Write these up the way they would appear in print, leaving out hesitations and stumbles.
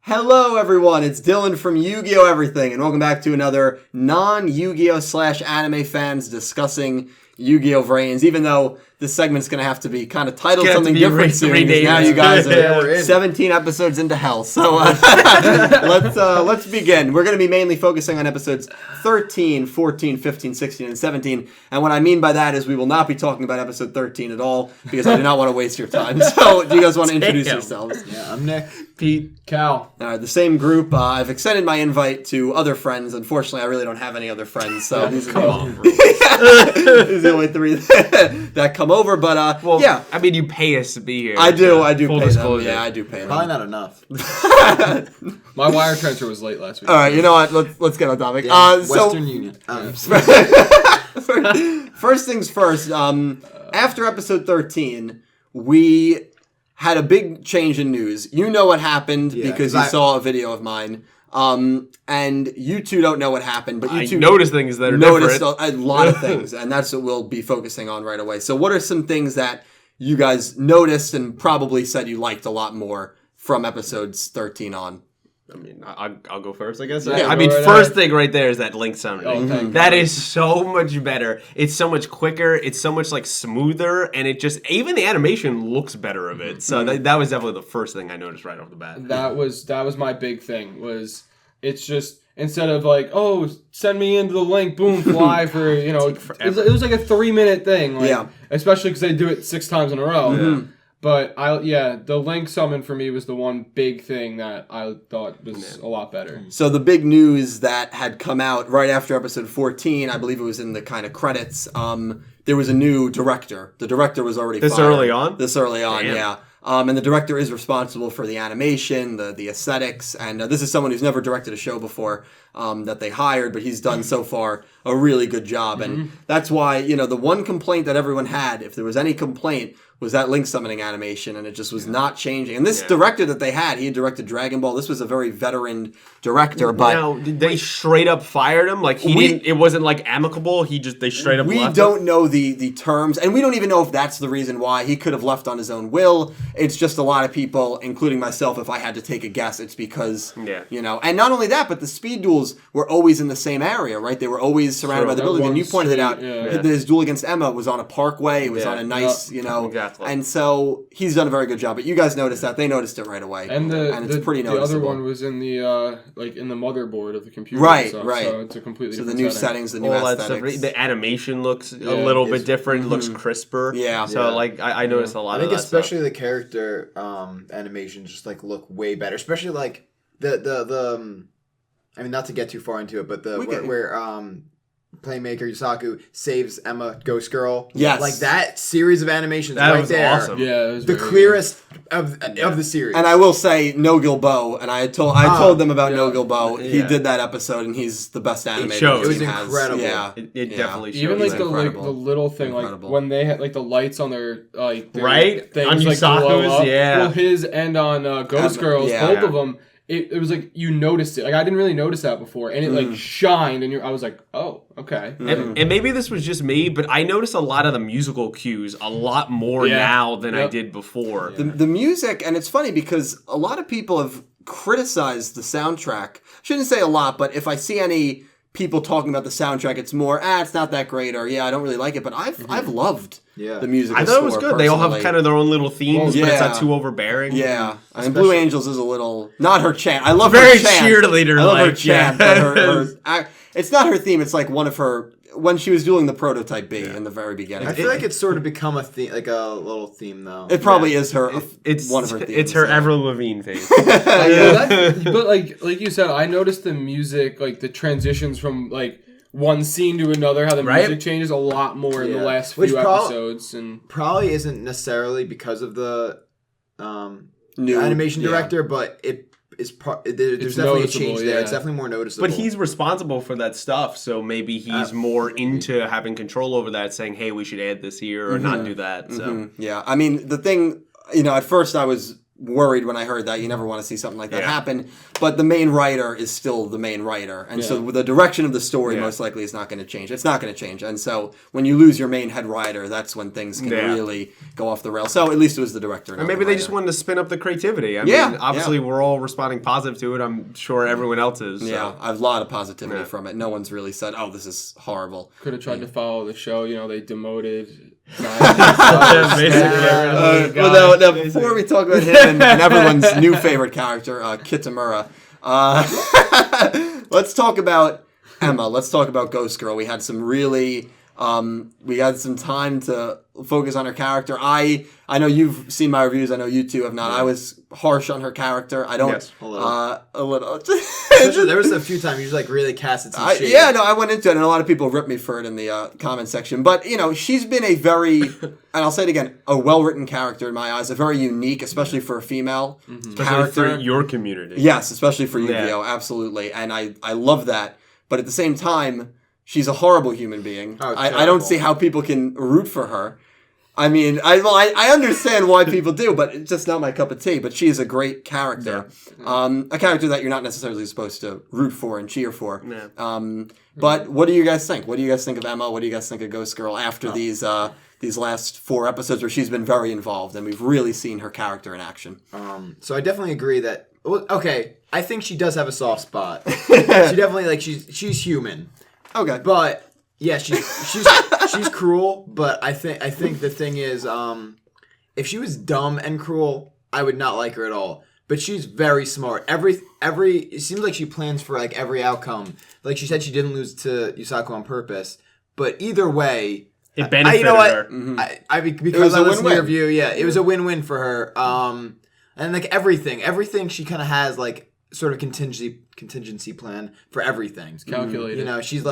Hello everyone, it's Dylan from Yu-Gi-Oh! Everything, and welcome back to another non-Yu-Gi-Oh! / anime fans discussing Yu-Gi-Oh! VRAINS, even though this segment's going to have to be kind of titled something different soon, because now you guys are 17 episodes into hell, so let's begin. We're going to be mainly focusing on episodes 13, 14, 15, 16, and 17, and what I mean by that is we will not be talking about episode 13 at all, because I do not want to waste your time. So, do you guys want to introduce yourselves? Yeah, I'm Nick. Pete. Cal. The same group. I've extended my invite to other friends. Unfortunately, I really don't have any other friends, so these are the only three that come over. But yeah, I mean, you pay us to be here. I do Full pay disclosure. them. Yeah, I do pay them. Probably not enough. My wire transfer was late last week. All right, you know what? Let's get on topic. Western Union. First things first. After episode 13, we had a big change in news. You know what happened because you saw a video of mine. And you two don't know what happened, but you two noticed things that are noticed different. a lot of things, and that's what we'll be focusing on right away. So what are some things that you guys noticed and probably said you liked a lot more from episodes 13 on? I mean, I'll go first, I guess. Yeah, I mean, first thing right there is that link summoning. That is so much better. It's so much quicker. It's so much smoother, and it just even the animation looks better of it. So that was definitely the first thing I noticed right off the bat. That was my big thing. It's just instead of send me into the link, boom, fly for it was like a 3-minute thing. Especially because they do it 6 times in a row. Yeah. But the link summon for me was the one big thing that I thought was a lot better. So the big news that had come out right after episode 14, I believe it was in the kind of credits, there was a new director. The director was already This fired. early on? This early on, Damn. yeah. And the director is responsible for the animation, the aesthetics, and this is someone who's never directed a show before that they hired, but he's done so far a really good job. And that's why, the one complaint that everyone had, if there was any complaint, was that link summoning animation, and it just was not changing. And this director that they had, he had directed Dragon Ball. This was a very veteran director, but now, did they straight up fired him? It wasn't amicable. They straight up. We don't know the terms, and we don't even know if that's the reason why he could have left on his own will. It's just a lot of people, including myself, if I had to take a guess, it's because and not only that, but the speed duels were always in the same area, right? They were always surrounded by the building. And you pointed it out. His duel against Emma was on a parkway. It was on a nice, Exactly. And so he's done a very good job. But you guys noticed that. They noticed it right away. And it's pretty noticeable. The other one was in the in the motherboard of the computer. Right. So it's a completely different the new setting. settings, the new aesthetics. The animation looks a little bit different. It looks crisper. Yeah. So I noticed a lot of that. I think especially the character animations just look way better. Especially the I mean, not to get too far into it, but where Playmaker Yusaku saves Emma Ghost Girl. Yes. That series of animations that right was there. Awesome. Yeah, it was the clearest of the series. And I will say, No Gilbo, and I told them about No Gilbo. He did that episode, and he's the best animator. It was incredible. Yeah, it definitely showed. Even the little thing, when they had the lights on their right things, on Yusaku's, well, his and on Ghost Girl's, both of them. It was you noticed it. I didn't really notice that before, and it shined, and I was like, oh, okay. And maybe this was just me, but I noticed a lot of the musical cues a lot more now than I did before. The music, and it's funny because a lot of people have criticized the soundtrack. Shouldn't say a lot, but if I see any people talking about the soundtrack, it's more, it's not that great, or I don't really like it. But I've loved the music. I thought it was good. They all have kind of their own little themes, but it's not too overbearing. Yeah, I mean, Blue Angels is a little not her chant. I love very her chant. Cheerleader. I love her chant, but her it's not her theme. It's one of her when she was doing the prototype B in the very beginning. I feel like it's sort of become a theme, a little theme though. It probably is her. It's one of her themes. It's her Avril Lavigne theme. But like you said, I noticed the music, the transitions from one scene to another, how the music changes a lot more in the last few episodes, and probably isn't necessarily because of the new animation director, but there's definitely a change there. It's definitely more noticeable. But he's responsible for that stuff, so maybe he's more into having control over that, saying, hey, we should add this here or not do that. So Yeah, I mean, the thing, at first I was worried when I heard that. You never want to see something like that happen. But the main writer is still the main writer. And so the direction of the story most likely is not going to change. It's not going to change. And so when you lose your main head writer, that's when things can really go off the rails. So at least it was the director. And maybe they just wanted to spin up the creativity. I mean, obviously we're all responding positive to it. I'm sure everyone else is. So. Yeah, I have a lot of positivity from it. No one's really said, oh, this is horrible. Could have tried to follow the show. You know, they demoted... Before we talk about him and everyone's new favorite character, Kitamura, let's talk about Emma. Let's talk about Ghost Girl. We had some really, we had some time to focus on her character. I know you've seen my reviews. I know you two have not. I was harsh on her character. I don't. Yes, a little. There was a few times you like really casted some shade. Yeah, no, I went into it, and a lot of people ripped me for it in the comment section. But you know, she's been a very, and I'll say it again, a well-written character in my eyes. A very unique, especially for a female character. Especially for your community. Yes, especially for Yu-Gi-Oh, absolutely, and I love that. But at the same time, she's a horrible human being. Oh, I don't see how people can root for her. I mean, I understand why people do, but it's just not my cup of tea. But she is a great character. A character that you're not necessarily supposed to root for and cheer for. Yeah. But what do you guys think? What do you guys think of Emma? What do you guys think of Ghost Girl after these last 4 episodes where she's been very involved and we've really seen her character in action? So I definitely agree that... Well, okay, I think she does have a soft spot. She definitely, like, she's human. Okay. But... Yeah, she's cruel, but I think the thing is, if she was dumb and cruel, I would not like her at all. But she's very smart. It seems like she plans for like every outcome. Like she said, she didn't lose to Yusaku on purpose. But either way, it benefited her. Because I listened to your review. Yeah, it was a win-win for her. And like everything she kind of has like sort of contingency plan for everything. It's calculated. You know, she's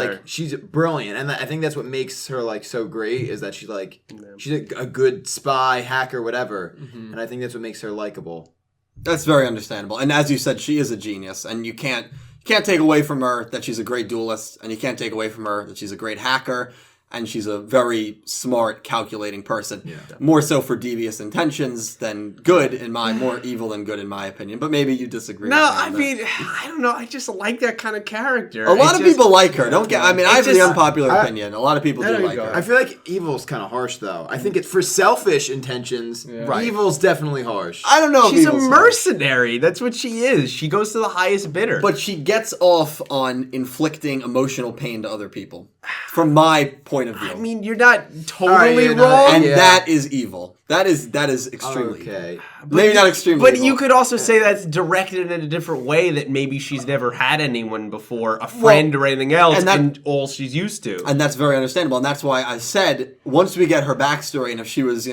brilliant, and I think that's what makes her like so great is that she's a good spy, hacker, whatever. And I think that's what makes her likable. That's very understandable. And as you said, she is a genius, and you can't take away from her that she's a great duelist, and you can't take away from her that she's a great hacker. And she's a very smart, calculating person. Yeah. More so for devious intentions than good, more evil than good, in my opinion. But maybe you disagree. No, I mean, I don't know. I just like that kind of character. A lot of people like her. I have the unpopular opinion. A lot of people do like her. I feel like evil's kind of harsh, though. I think it's for selfish intentions. Yeah. Right. Evil's definitely harsh. I don't know. She's a mercenary. That's what she is. She goes to the highest bidder. But she gets off on inflicting emotional pain to other people. From my point of view. I mean, you're not totally wrong. And that is evil. That is extremely evil. Maybe not extremely But evil. you could also say that's directed in a different way, that maybe she's never had anyone before, a friend or anything else, and all she's used to. And that's very understandable. And that's why I said, once we get her backstory, and if she was,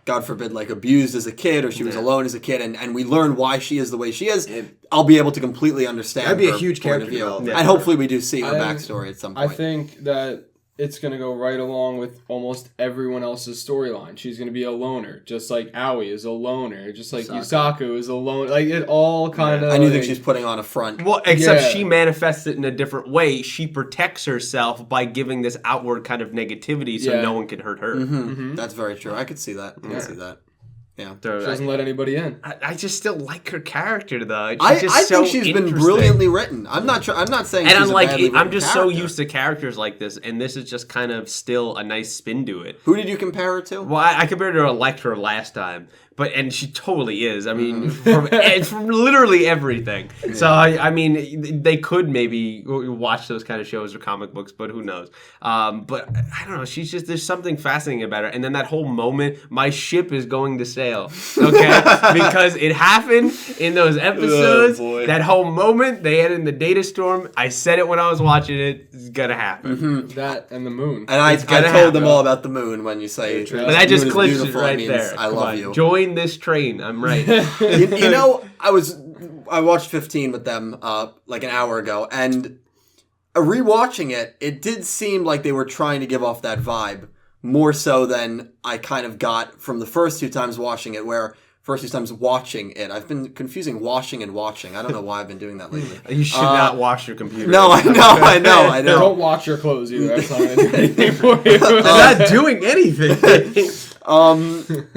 God forbid, like abused as a kid, or she was alone as a kid, and we learn why she is the way she is, I'll be able to completely understand That'd be her a huge point character of view. development. And hopefully we do see her backstory at some point. I think that it's going to go right along with almost everyone else's storyline. She's going to be a loner, just like Aoi is a loner, just like Yusaku is a loner. Like, it all kind of... And you think she's putting on a front. Well, except she manifests it in a different way. She protects herself by giving this outward kind of negativity so no one can hurt her. That's very true. I could see that. I can see that. Yeah. She doesn't let anybody in. I just still like her character, though. I think she's been brilliantly written. I'm not saying and she's a badly written I'm just character. so used to characters like this, and this is just kind of still a nice spin to it. Who did you compare her to? Well, I compared her to Electra last time, and she totally is. I mean, from literally everything. Yeah. So I mean, they could maybe watch those kind of shows or comic books, but who knows? But I don't know. She's just, there's something fascinating about her. And then that whole moment, my ship is going to sail. Okay, because it happened in those episodes. Oh, that whole moment they had in the data storm. I said it when I was watching it. It's gonna happen. That and the moon. And I told them all about the moon when you say. But that just clinched it right there. I love you. Join this train. I'm right. you know, I watched 15 with them like an hour ago, and rewatching it, it did seem like they were trying to give off that vibe more so than I kind of got from the first 2 times watching it, where first 2 times watching it, I've been confusing washing and watching. I don't know why I've been doing that lately. You should not wash your computer. No, I know. Don't wash your clothes either. That's not going to do anything for you. They're not doing anything.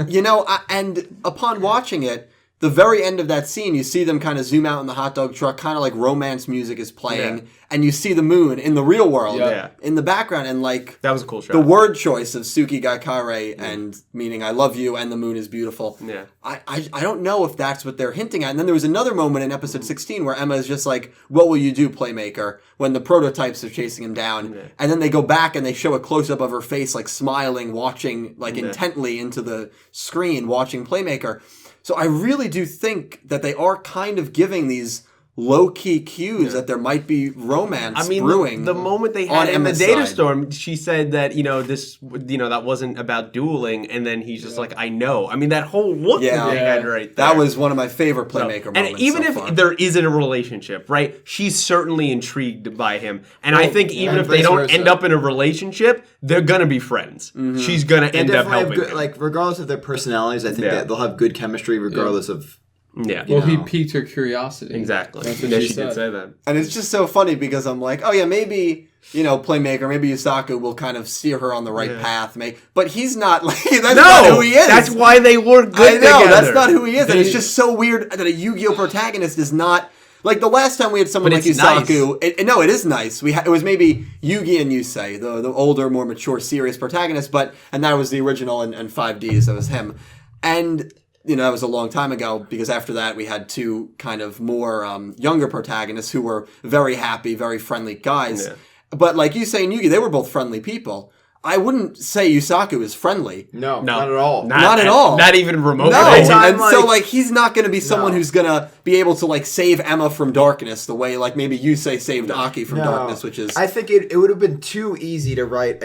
You know, and upon watching it, the very end of that scene, you see them kind of zoom out in the hot dog truck, kind of like romance music is playing, and you see the moon in the real world in the background, and like that was a cool shot. The word choice of Suki Gaikare and meaning I love you and the moon is beautiful. Yeah, I don't know if that's what they're hinting at. And then there was another moment in episode 16 where Emma is just like, "What will you do, Playmaker?" when the prototypes are chasing him down, and then they go back and they show a close up of her face, like smiling, watching like intently into the screen, watching Playmaker. So I really do think that they are kind of giving these low-key cues that there might be romance brewing. The moment they had in the data storm, she said that, this, that wasn't about dueling, and then he's just like, I know. I mean, that whole look that they had right there. That was one of my favorite Playmaker moments. And even if there isn't a relationship, right, she's certainly intrigued by him. And I think even if they don't end up in a relationship, they're going to be friends. Mm-hmm. She's going to end up helping him. Like, regardless of their personalities, I think that they'll have good chemistry regardless of... Yeah. Well, he piqued her curiosity. Exactly. That's what she did say that. And it's just so funny because I'm like, oh yeah, maybe, Playmaker, maybe Yusaku will kind of steer her on the right path. But he's not like, that's not who he is. That's why they work good together. That's not who he is. And it's just so weird that a Yu-Gi-Oh protagonist is not, like the last time we had someone like Yusaku, nice. It is nice. It was maybe Yugi and Yusei, the older, more mature, serious protagonist, and that was the original and 5Ds, that was him. And... that was a long time ago because after that we had two kind of more younger protagonists who were very happy, very friendly guys. Yeah. But like you say and Yugi, they were both friendly people. I wouldn't say Yusaku is friendly. No, not at all. Not at all. Not even remotely. No, and so like he's not going to be someone who's going to be able to like save Emma from darkness the way like maybe Yusei saved Aki from darkness, which is... I think it would have been too easy to write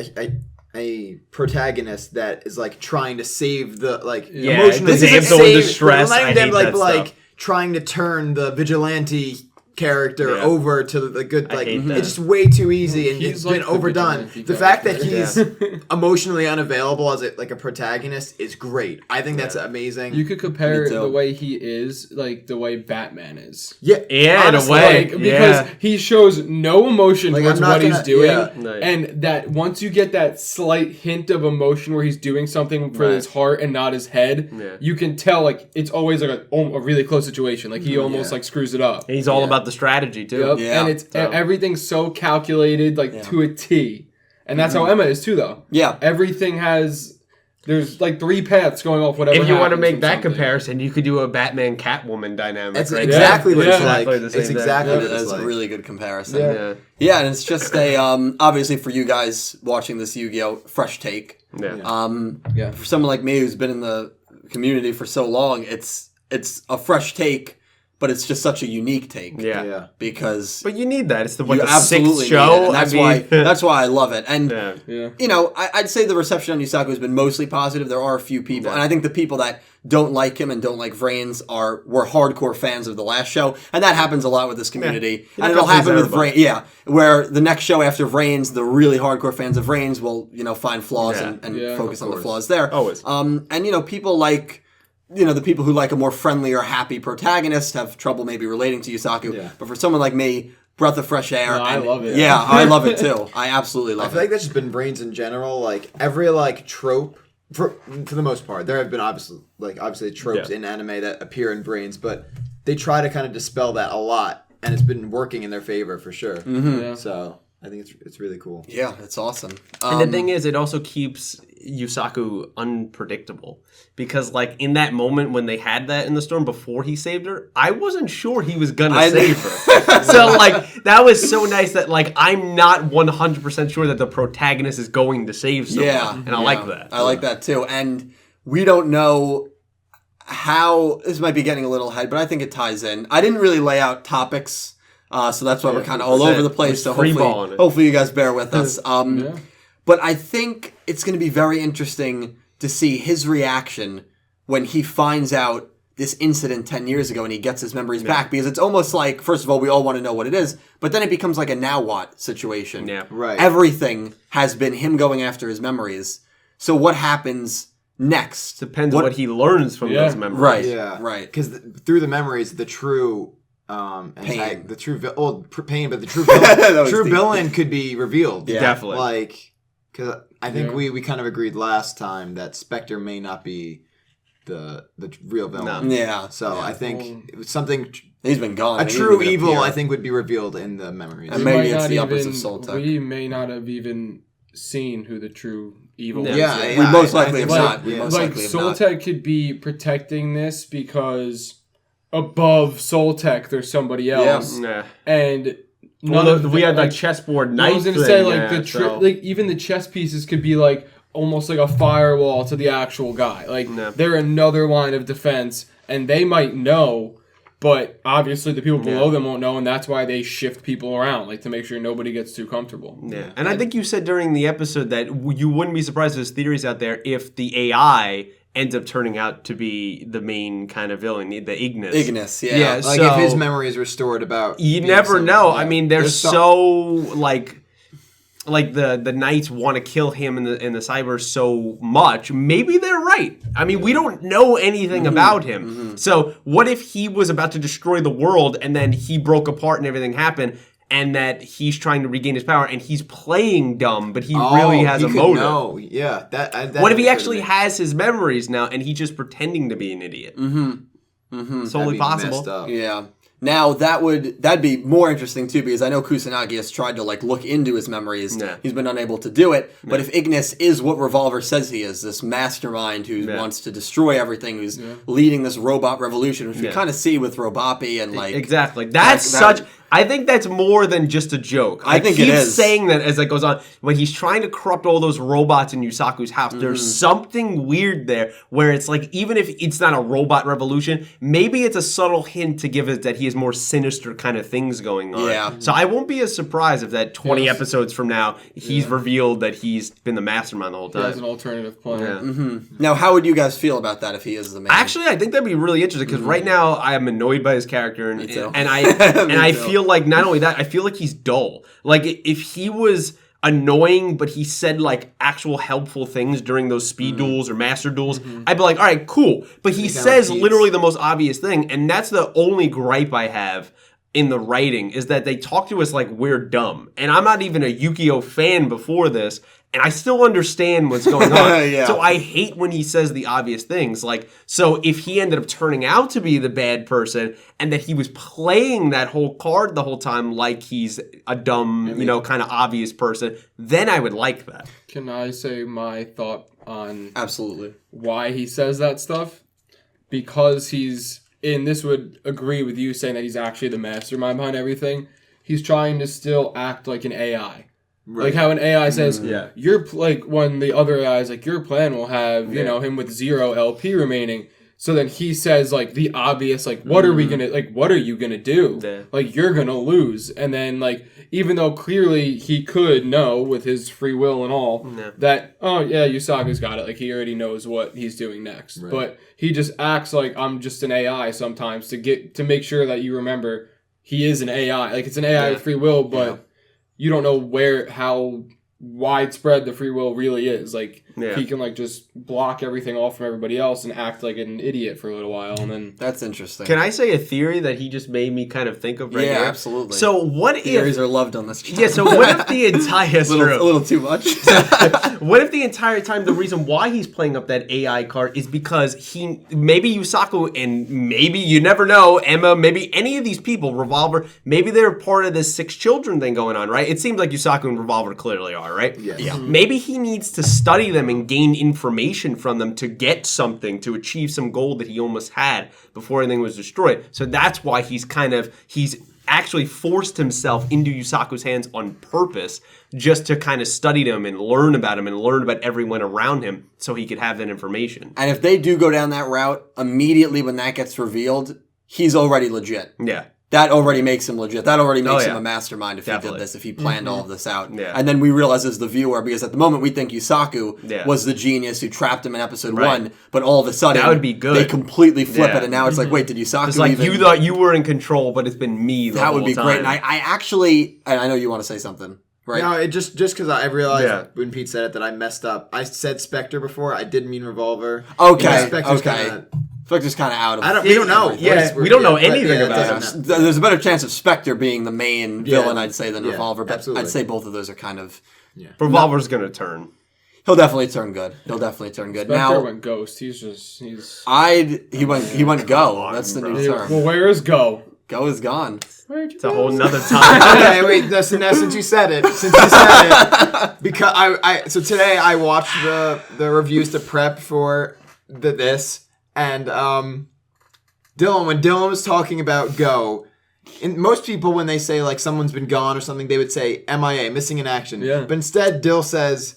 a protagonist that is like trying to save the emotional damsel in distress. I hate that stuff. Trying to turn the vigilante character over to the good. Like it's just way too easy and it's been overdone. The fact that he's emotionally unavailable as a protagonist is great. I think that's amazing. You could compare the way he is, like the way Batman is. Yeah, honestly, in a way, because he shows no emotion towards what he's doing, and that once you get that slight hint of emotion where he's doing something for his heart and not his head, you can tell like it's always like a really close situation. Like he almost like screws it up. And he's all about the strategy too. Yep. Yeah. And it's everything's so calculated to a T. And that's how Emma is too though. Yeah. Everything there's like 3 paths going off whatever. If you want to make that comparison, you could do a Batman Catwoman dynamic. That's exactly what it's like. It's exactly what it's like. A really good comparison. Yeah, and it's just a obviously for you guys watching this Yu-Gi-Oh! Fresh take. Yeah. For someone like me who's been in the community for so long, it's a fresh take. But it's just such a unique take. Yeah. Because... But you need that. It's the 6th show. And that's why I love it. And, I'd say the reception on Yusaku has been mostly positive. There are a few people. And I think the people that don't like him and don't like VRAINS were hardcore fans of the last show. And that happens a lot with this community. And it'll happen with VRAINS. Where the next show after VRAINS, the really hardcore fans of VRAINS will, find flaws and focus on the flaws there. Always. And, people like... the people who like a more friendly or happy protagonist have trouble maybe relating to Yusaku. Yeah. But for someone like me, breath of fresh air. No, I love it. Yeah, I love it too. I absolutely love it. I feel like that's just been VRAINS in general. Like every trope, for the most part, there have been obviously tropes in anime that appear in VRAINS, but they try to kind of dispel that a lot, and it's been working in their favor for sure. Mm-hmm. Yeah. So I think it's really cool. Yeah, it's awesome. And the thing is, it also keeps Yusaku unpredictable. Because, in that moment when they had that in the storm before he saved her, I wasn't sure he was going to save her. So, that was so nice that, I'm not 100% sure that the protagonist is going to save someone. Yeah. And I like that. I like that, too. And we don't know how... This might be getting a little ahead, but I think it ties in. I didn't really lay out topics... so that's why we're kind of all over the place. So hopefully you guys bear with us. But I think it's going to be very interesting to see his reaction when he finds out this incident 10 years ago and he gets his memories back. Because it's almost like, first of all, we all want to know what it is. But then it becomes like a now what situation. Yeah. Right. Everything has been him going after his memories. So what happens next? Depends on what he learns from those memories. Right. Yeah. Right. Because through the memories, the true... pain. The true pain, but the true villain, villain could be revealed. Yeah. Definitely. Because I think we kind of agreed last time that Spectre may not be the real villain. No. Yeah. So I think it was something. He's been gone. A true evil, I think, would be revealed in the memories. And maybe it's the uppers of Soul Tech. We may not have even seen who the true evil is. Yeah, we most likely have not. Soul Tech could be protecting this because above Soul Tech, there's somebody else. Yeah. And we had like chessboard knife. I was gonna say like even the chess pieces could be like almost like a firewall to the actual guy. Like they're another line of defense, and they might know. But obviously the people below them won't know, and that's why they shift people around, like to make sure nobody gets too comfortable. Yeah, and I think you said during the episode that you wouldn't be surprised if there's theories out there if the AI ends up turning out to be the main kind of villain, the Ignis. Ignis, yeah. Yeah, like if his memory is restored about... You never know. I mean, they're so, like the Knights want to kill him in the cyber so much. Maybe they're right. I mean, we don't know anything about him. So what if he was about to destroy the world and then he broke apart and everything happened, and that he's trying to regain his power and he's playing dumb, but he really has a motive? No, yeah. That what if he actually has his memories now and he's just pretending to be an idiot? Solely possible. Yeah. Now that'd be more interesting too, because I know Kusanagi has tried to like look into his memories. He's been unable to do it. But if Ignis is what Revolver says he is, this mastermind who wants to destroy everything, who's leading this robot revolution, which we kind of see with Roboppy and like exactly. That's such. I think that's more than just a joke. I think it is. Keep saying that as it goes on. When he's trying to corrupt all those robots in Yusaku's house, there's something weird there where it's like, even if it's not a robot revolution, maybe it's a subtle hint to give us that he has more sinister kind of things going on. Yeah. So I won't be as surprised if that 20 episodes from now, he's revealed that he's been the mastermind the whole time. He has an alternative plan. Now, how would you guys feel about that if he is the main? Actually, I think that'd be really interesting because right now I am annoyed by his character, and I feel like not only that, I feel like he's dull. Like if he was annoying, but he said like actual helpful things during those speed duels or master duels, I'd be like, all right, cool. But he says literally the most obvious thing, and that's the only gripe I have in the writing, is that they talk to us like we're dumb. And I'm not even a Yugioh fan before this, and I still understand what's going on. So I hate when he says the obvious things. Like, so if he ended up turning out to be the bad person and that he was playing that whole card the whole time like he's a dumb, kind of obvious person, then I would like that. Can I say my thought on absolutely why he says that stuff? Because and this would agree with you saying that he's actually the mastermind behind everything. He's trying to still act like an AI. Right. Like how an AI says, you're like when the other AI is like, your plan will have, him with 0 LP remaining. So then he says like the obvious, like, what are you gonna do? Yeah. Like, you're gonna lose. And then like, even though clearly he could know with his free will and all that, Yusaku's got it. Like he already knows what he's doing next. Right. But he just acts like I'm just an AI sometimes to make sure that you remember he is an AI. Like it's an AI with free will, but you don't know how widespread the free will really is. Like he can like just block everything off from everybody else and act like an idiot for a little while, and then that's interesting. Can I say a theory that he just made me kind of think of right now? Yeah, absolutely. So what theories are loved on this channel. Yeah, so what if the entire a little too much. What if the entire time the reason why he's playing up that AI card is because maybe Yusaku, and maybe you never know, Emma, maybe any of these people, Revolver, maybe they're part of this 6 children thing going on, right? It seems like Yusaku and Revolver clearly are, right? Yeah. Maybe he needs to study them and gain information from them to get something, to achieve some goal that he almost had before anything was destroyed. So that's why he's actually forced himself into Yusaku's hands on purpose, just to kind of study them and learn about him and learn about everyone around him so he could have that information. And if they do go down that route, immediately when that gets revealed, he's already legit. Yeah. That already makes him legit. That already makes him a mastermind if he did this, if he planned all of this out. Yeah. And then we realize as the viewer, because at the moment we think Yusaku was the genius who trapped him in episode 1, but all of a sudden that would be good. They completely flip it, and now it's like, wait, did Yusaku It's like you thought you were in control, but it's been me the whole time. That would be great. And I actually, I know you want to say something. Right. No, it just because I realized when Pete said it that I messed up. I said Spectre before. I didn't mean Revolver. Okay. Spectre's kind of out of we don't know. We don't know anything about him. There's a better chance of Spectre being the main villain, I'd say, than Revolver. But absolutely. I'd say both of those are kind of... Revolver's going to turn. He'll definitely turn good. Spectre went ghost. He went go. That's the new term. Well, where is go? Go is gone. It's a whole nother time. Okay, wait. Now, since you said it, because so today I watched the reviews to prep for this, and when Dylan was talking about Go, and most people when they say like someone's been gone or something, they would say MIA, missing in action. Yeah. But instead, Dill says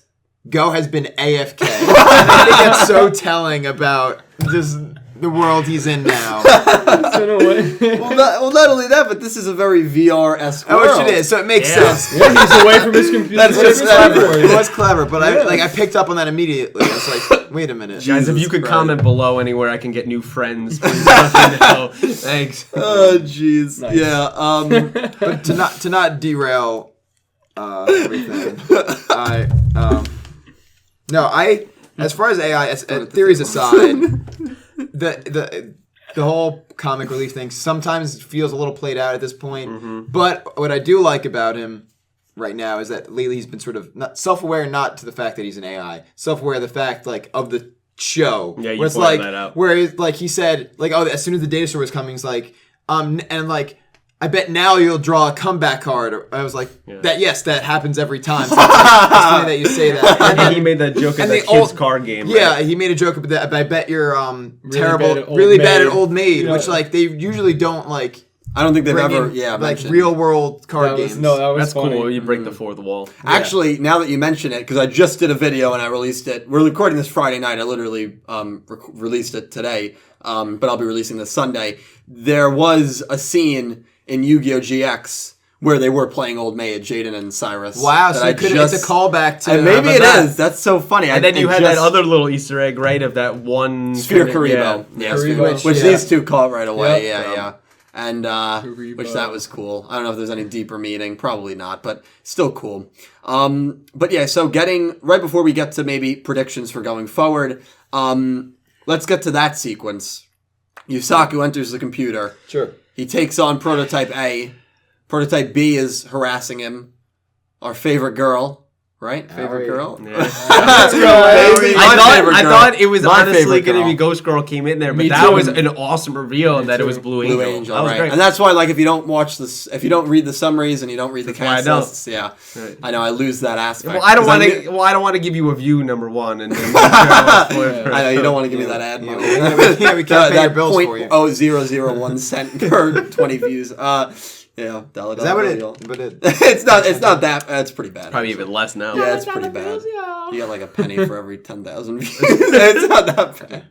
Go has been AFK. And I think that's so telling about just the world he's in now. Well, not only that, but this is a very VR-esque world. Which it is, so it makes sense. Yeah, he's away from his computer. That's just clever. It was clever, but I picked up on that immediately. I was like, wait a minute. Guys, if you could comment below anywhere I can get new friends, please let me know. Thanks. Oh, jeez. Nice. Yeah. But to not derail everything, as far as AI theories aside, the whole comic relief thing sometimes feels a little played out at this point. Mm-hmm. But what I do like about him right now is that lately he's been sort of not self-aware, not to the fact that he's an AI, self-aware of the fact of the show. Yeah, you where it's pointed that out. Where he said as soon as the data store was coming, he's like, I bet now you'll draw a comeback card. I was like, that happens every time. So it's funny that you say that. And he made that joke at that kid's card game. Right? Yeah, he made a joke about that. I bet you're really bad at Old Maid, which they usually don't I don't think they've ever mentioned real world card games. That's funny. cool. You break the fourth wall. Actually, now that you mention it, because I just did a video and I released it. We're recording this Friday night. I literally released it today, but I'll be releasing this Sunday. There was a scene in Yu-Gi-Oh! GX where they were playing Old Maid, Jaden and Cyrus. Wow, so it's a callback to... And maybe it is. That's so funny. And then you had that other little Easter egg, right, of that one... Sphere Karibo. Yeah, which these two caught right away. Yeah. And which that was cool. I don't know if there's any deeper meaning. Probably not, but still cool. But yeah, so right before we get to maybe predictions for going forward, let's get to that sequence. Yusaku enters the computer. Sure. He takes on Prototype A. Prototype B is harassing him. Our favorite girl, right? Favorite girl? Yeah. I thought it was honestly going to be Ghost Girl came in there, but that was an awesome reveal that it was Blue Angel. That was great. And that's why, if you don't watch this, if you don't read the summaries and you don't read the cast lists, I know I lose that aspect. Well, I don't want to give you a view number one, and then I know you don't want to give me that ad money. We can't pay your bills for you. 0.0001 cent per 20 views. Yeah, is that what it? But it's not. It's not that. It's pretty bad. Probably even less now. Yeah, it's pretty bad. You get like a penny for every 10,000 views. It's not that bad,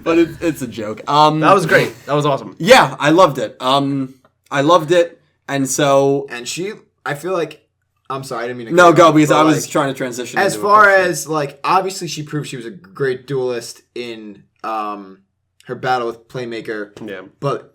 but it's a joke. That was great. That was awesome. Yeah, I loved it. I loved it, and she. I feel like. I'm sorry, I didn't mean to. No, go because I was trying to transition. As far as obviously she proved she was a great duelist in her battle with Playmaker. Yeah, but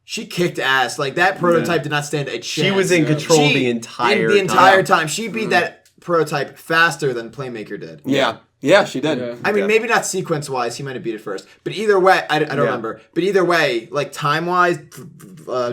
she kicked ass. That prototype did not stand a chance. She was in control the entire time. She beat that prototype faster than Playmaker did. Yeah, she did. Yeah. I mean, maybe not sequence-wise. He might have beat it first. But either way, I don't remember. But either way, time-wise,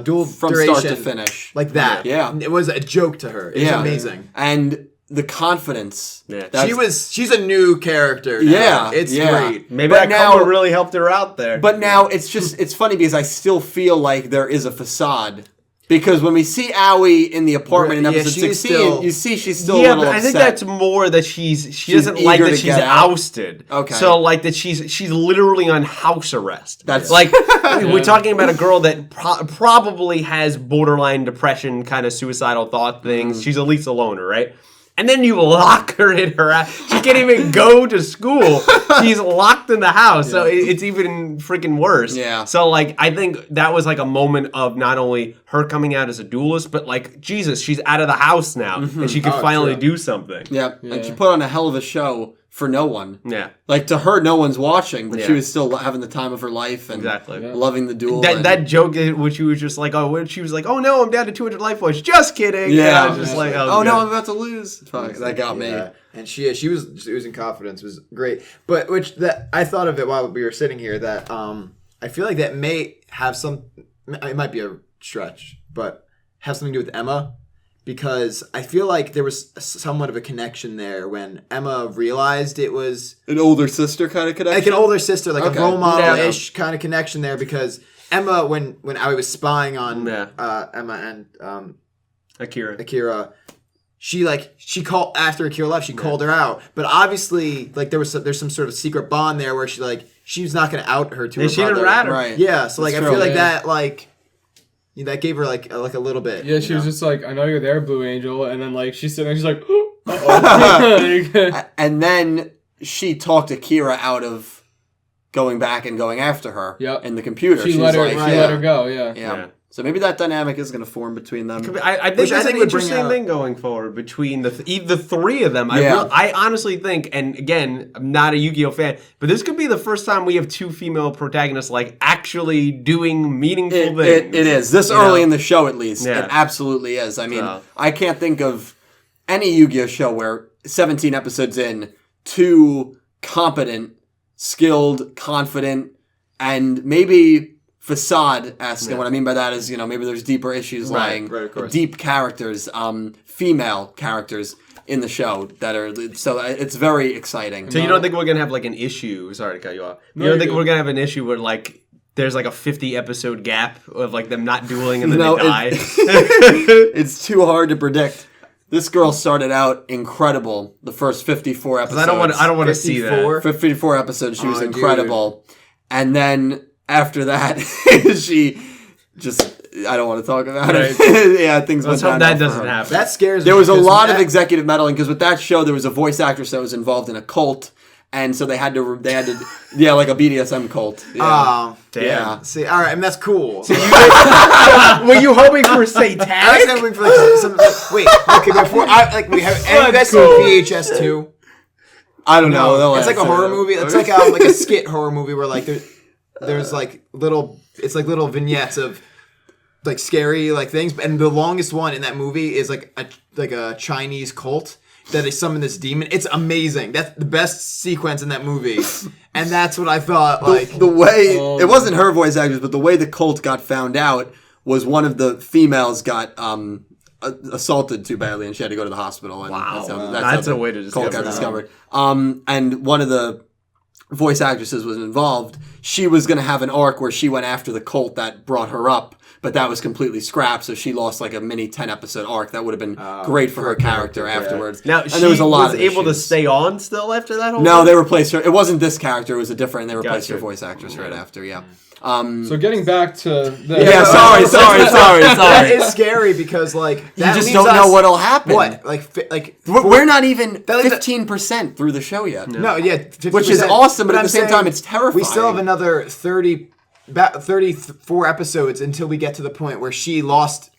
dual from duration. Start to finish. Like that. Yeah. It was a joke to her. It was amazing. And the confidence. Yeah. She's a new character now. Yeah. It's great. Maybe that cover really helped her out there. But now it's funny because I still feel like there is a facade. Because when we see Aoi in the apartment in episode 16, you see she's still a little upset. I think that's more that she doesn't like that she's ousted. Okay. So that she's literally on house arrest. That's we're talking about a girl that probably has borderline depression, kind of suicidal thought things. She's at least a loner, right? And then you lock her in her house. She can't even go to school. She's locked in the house. So it's even freaking worse. Yeah. So, I think that was, a moment of not only her coming out as a duelist, but, Jesus, she's out of the house now. Mm-hmm. And she can finally do something. Yeah. And she put on a hell of a show for no one. Yeah. To her, no one's watching, but she was still having the time of her life and loving the duel. That joke, which she was just she was like, oh no, I'm down to 200 life points. Just kidding. Yeah. And I was just oh no, I'm about to lose. That got me. And she was oozing confidence. It was great. But I thought of it while we were sitting here that I feel like that may have it might be a stretch, but have something to do with Emma. because I feel like there was somewhat of a connection there when Emma realized it was an older sister kind of connection, like an older sister, like a role model-ish kind of connection there. Because Emma, when I was spying on Emma and Akira, she called after Akira left. She called her out, but obviously, like there's some sort of secret bond there where she's not going to out her to her she brother. didn't rat her. Right. Yeah, so like I feel like that that gave her like a little bit. Yeah, she was just like, I know you're there, Blue Angel, and then like she's sitting there, she's like, uh-oh. And then she talked Akira out of going back and going after her in the computer. She let her go. Yeah. So maybe that dynamic is going to form between them. I think that's an interesting thing going forward between the three of them. I honestly think, and again, I'm not a Yu-Gi-Oh fan, but this could be the first time we have two female protagonists like actually doing meaningful things. It is. This early in the show, at least. It absolutely is. I mean, I can't think of any Yu-Gi-Oh show where 17 episodes in, two competent, skilled, confident, and maybe facade-esque, and what I mean by that is, maybe there's deeper issues lying, deep characters, female characters in the show that are, so it's very exciting. So you don't think we're going to have like an issue, sorry to cut you off, you don't think we're going to have an issue where like, there's like a 50 episode gap of like them not dueling and then they die? It's too hard to predict. This girl started out incredible. The first 54 episodes. I don't want to see that. 54 episodes, she was incredible. Dude. And then after that, she just, I don't want to talk about it. Yeah, things went down. That doesn't happen. That scares me. There was a lot of executive meddling because with that show, there was a voice actress that was involved in a cult. And so they had to, like a BDSM cult. Yeah. Damn. Yeah. See, all right, I mean, that's cool. So were you hoping for satanic? I was hoping for like some wait, okay, before we have you guys seen VHS 2? I don't know. It's like a horror movie. It's like a skit horror movie where like there's like little vignettes of like scary like things, and the longest one in that movie is like a Chinese cult that they summon this demon. It's amazing. That's the best sequence in that movie, and that's what I thought. Like the way it wasn't her voice actress, but the way the cult got found out was one of the females got assaulted too badly, and she had to go to the hospital. And wow, that's a way to discover. Cult got discovered. And one of the voice actresses was involved. She was going to have an arc where she went after the cult that brought her up, but that was completely scrapped, so she lost like a mini 10-episode arc. That would have been great for her character afterwards. Now, and there was a lot of able to stay on still after that whole No, they replaced her. It wasn't this character. It was a different, and they replaced her voice actress right after, So getting back to the... Yeah, sorry. That is scary because like you just don't know what'll happen. What? We're not even 15% through the show yet. No, 50%. Which is awesome, but at the same time, it's terrifying. We still have another 34 episodes until we get to the point where she lost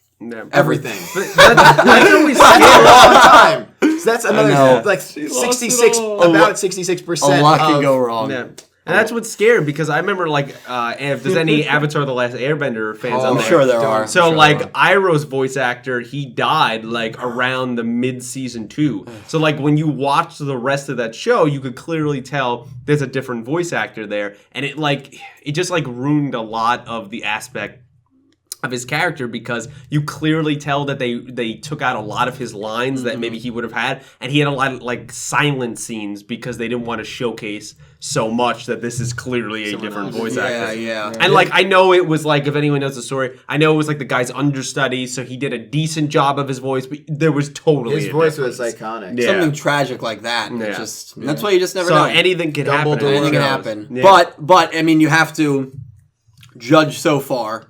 everything. That's always scary. A long time. So that's another like 66, about 66%. A lot can go wrong. Yeah. And that's what's scary because I remember like if there's any Avatar: The Last Airbender fans out there. I'm sure there are. So like Iroh's voice actor, he died like around the mid-season 2. So like when you watch the rest of that show, you could clearly tell there's a different voice actor there, and it just like ruined a lot of the aspect of his character because you clearly tell that they took out a lot of his lines that maybe he would have had, and he had a lot of like silent scenes because they didn't want to showcase so much that this is clearly a different voice actor. Yeah. And like I know it was like, if anyone knows the story, I know it was like the guy's understudy, so he did a decent job of his voice, but there was totally his voice was iconic. Yeah. Something tragic like that. Yeah. That's why you just never know. So anything can happen. Anything can happen. Yeah. But I mean, you have to judge so far.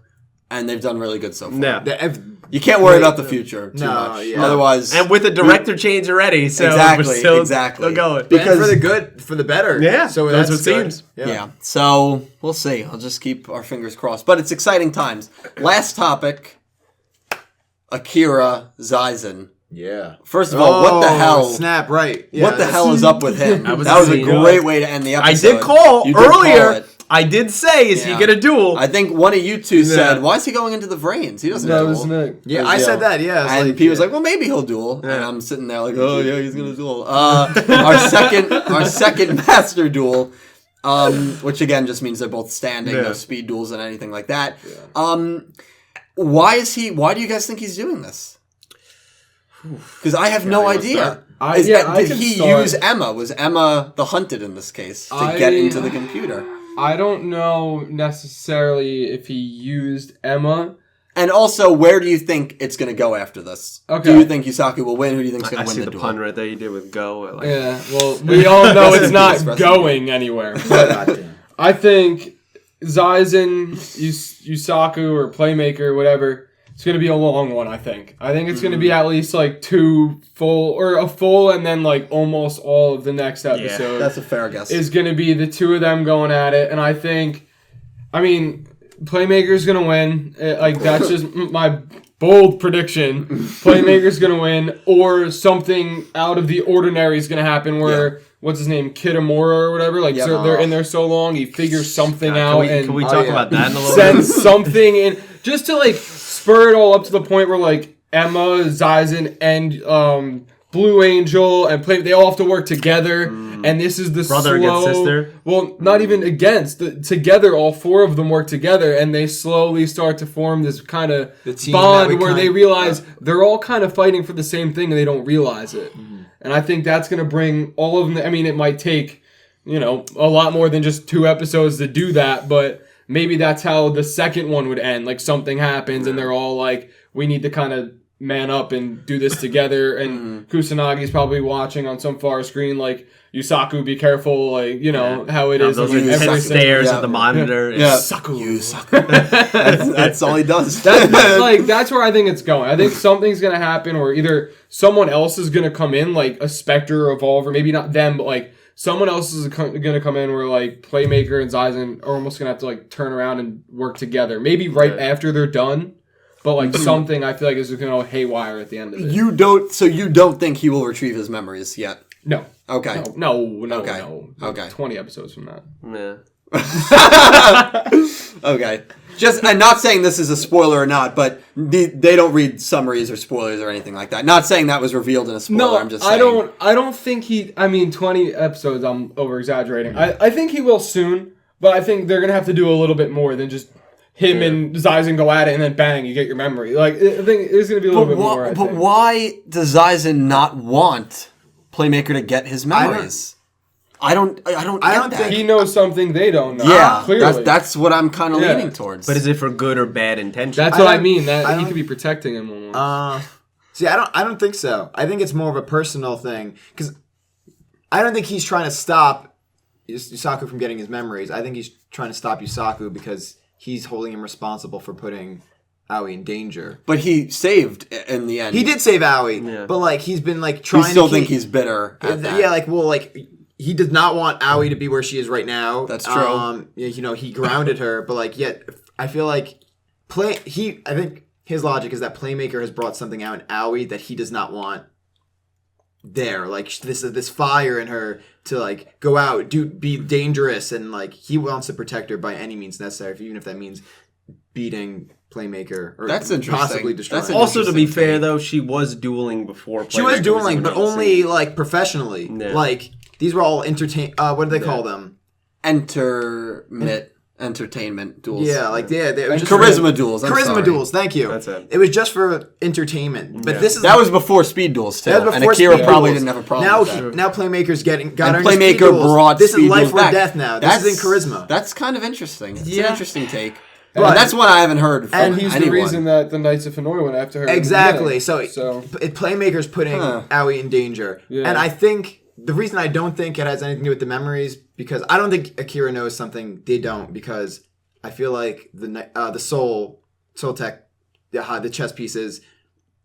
And they've done really good so far. Yeah. You can't worry about the future too much. Yeah. Otherwise... And with the director change already, so exactly. Still going. Because for the good, for the better. Yeah, so that's what it seems. Yeah. So, we'll see. I'll just keep our fingers crossed. But it's exciting times. Last topic, Akira Zaizen. Yeah. First of all, what the hell? Snap, right. Yeah, what the hell is up with him? That was a great way to end the episode. I did call earlier. I did say, is he gonna duel? I think one of you two said, why is he going into the Vrains? He doesn't duel. That was Nick. Yeah, I said that, yeah. And P was like, well, maybe he'll duel. And I'm sitting there like, oh, yeah, he's gonna duel. Our second master duel, which again just means they're both standing, no speed duels and anything like that. Yeah. Why do you guys think he's doing this? Because I have no idea. Did he use Emma? Was Emma the hunted in this case to get into the computer? I don't know necessarily if he used Emma. And also, where do you think it's going to go after this? Okay. Do you think Yusaku will win? Who do you think is going to win the duel? I see the pun right there you did with go. Well, we all know it's not going anywhere. But I think Zaizen, Yusaku, or Playmaker, whatever, it's going to be a long one, I think. I think it's going to be at least like a full and then like almost all of the next episode. Yeah, that's a fair guess. Is going to be the two of them going at it. And I think, Playmaker's going to win. That's just my bold prediction. Playmaker's going to win, or something out of the ordinary is going to happen where, what's his name, Kitamura or whatever, so they're in there so long, he figures something out. Can we talk about that in a little bit? Send something in, just to spur it all up to the point where Emma, Zaizen, and Blue Angel and they all have to work together, and this is the brother against sister. Well, not even against. Together, all four of them work together, and they slowly start to form this kind of bond where they realize they're all kind of fighting for the same thing, and they don't realize it. And I think that's going to bring all of them. It might take a lot more than just 2 episodes to do that, but maybe that's how the second one would end. Something happens, and they're all we need to kind of man up and do this together, and Kusanagi's probably watching on some far screen Yusaku, be careful, how it is. Those stares at the monitor. Yusaku. That's all he does. That's where I think it's going. I think something's going to happen, or either someone else is going to come in, a Spectre or Evolve, or maybe not them, but someone else is going to come in where Playmaker and Zaizen are almost going to have to turn around and work together. Maybe after they're done. But something I feel is going to go haywire at the end of it. You don't think he will retrieve his memories yet? No. Okay. No. Okay. 20 episodes from that. Yeah. Okay. I'm not saying this is a spoiler or not, but they don't read summaries or spoilers or anything like that. Not saying that was revealed in a spoiler. No, I'm just saying. I don't think 20 episodes, I'm over exaggerating. I think he will soon, but I think they're going to have to do a little bit more than just him and Zaizen go at it, and then bang, you get your memory. I think there's going to be a little bit more. But why does Zaizen not want Playmaker to get his memories? I don't think he knows something they don't know. Yeah, clearly. That's what I'm kind of leaning towards. But is it for good or bad intention? That's what I mean. That he could be protecting him. See, I don't think so. I think it's more of a personal thing, because I don't think he's trying to stop Yusaku from getting his memories. I think he's trying to stop Yusaku because he's holding him responsible for putting Aoi in danger. But he saved in the end. He did save Aoi, but he's been trying. You still think he's bitter at that? Yeah, he does not want Aoi to be where she is right now. That's true. He grounded her, but yet I feel I think his logic is that Playmaker has brought something out in Aoi that he does not want there. This fire in her to go out, be dangerous, and he wants to protect her by any means necessary, even if that means beating Playmaker or that's interesting. Possibly destroying. That's also, to be fair though, she was dueling before. She was dueling, but only professionally. Yeah. These were all what do they call them? Entertainment duels. Yeah, they were just charisma duels. Charisma duels. Thank you. That's it. It was just for entertainment. But that was before speed duels too. And Akira probably didn't have a problem with that. Now Playmaker's got Playmaker brought this speed is life duels or back. death now. This is in charisma. That's kind of interesting. It's an interesting take. But that's one I haven't heard from And he's anyone. the reason that the Knights of Hanoi went after her. Exactly. So Playmaker's putting Aoi in danger. Yeah. And I think the reason I don't think it has anything to do with the memories, because I don't think Akira knows something they don't, because I feel the Soul Tech, the chess pieces,